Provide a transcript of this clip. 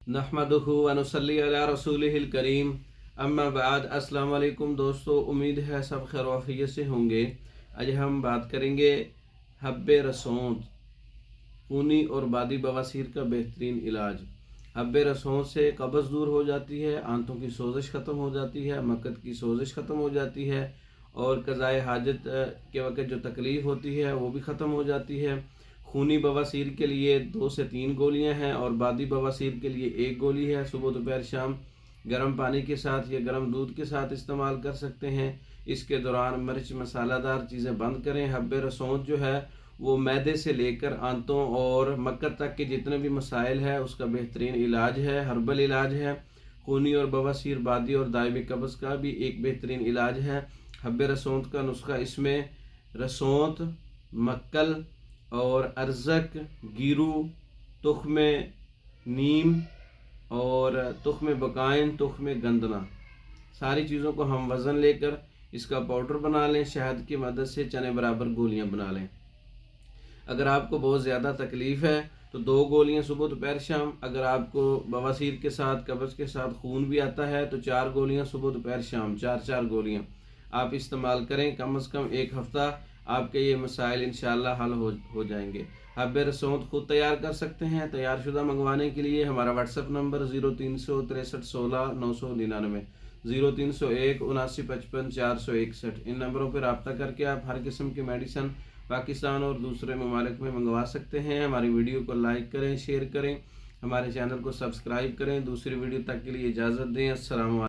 नहमदुहु व नुसल्ली अला रसूलिहिल करीम अम्मा बाद। अस्सलाम वालेकुम दोस्तों, उम्मीद है सब खैर वाफियत से होंगे। आज हम बात करेंगे हब्बे रसौंत, खूनी और बादी बवासीर का बेहतरीन इलाज। हब्बे रसौंत से कब्ज़ दूर हो जाती है, आंतों की सोजिश ख़त्म हो जाती है, मक्कत की सोजिश ख़त्म हो जाती है और क़ज़ाए हाजत के वक़्त जो तकलीफ़ होती है वो भी ख़त्म हो जाती है। खूनी बवासीर के लिए 2 से 3 गोलियां हैं और बादी बवासीर के लिए 1 गोली है। सुबह दोपहर शाम गर्म पानी के साथ या गर्म दूध के साथ इस्तेमाल कर सकते हैं। इसके दौरान मिर्च मसालादार चीज़ें बंद करें। हब्बे रसौंत जो है वो मैदे से लेकर आंतों और मक्कत तक के जितने भी मसाइल है उसका बेहतरीन इलाज है, हर्बल इलाज है। खूनी और बवासीर, बादी और दायमी कब्ज़ का भी एक बेहतरीन इलाज है। हब्बे रसौंत का नुस्खा, इसमें रसौंत, मक्कल और अरज़क, गिरू, तुख्म नीम और तुख्म बकाइन, तुख्म गंदना, सारी चीज़ों को हम वज़न लेकर इसका पाउडर बना लें। शहद की मदद से चने बराबर गोलियां बना लें। अगर आपको बहुत ज़्यादा तकलीफ़ है तो 2 गोलियां सुबह दोपहर शाम। अगर आपको बवासीर के साथ, कब्ज़ के साथ खून भी आता है तो 4 गोलियां सुबह दोपहर शाम, 4-4 गोलियां आप इस्तेमाल करें। कम से कम 1 हफ़्ता आपके ये मसाइल इंशाअल्लाह हल हो जाएंगे। हब्बे रसौंत खुद तैयार कर सकते हैं। तैयार शुदा मंगवाने के लिए हमारा व्हाट्सएप नंबर 036316 999, 0301 7955 461। इन नंबरों पर रब्ता करके आप हर किस्म की मेडिसन पाकिस्तान और दूसरे ममालिक में मंगवा सकते हैं। हमारी वीडियो को लाइक करें, शेयर करें, हमारे चैनल को सब्सक्राइब करें। दूसरी वीडियो तक के लिए इजाज़त दें। अस्सलाम वालेकुम।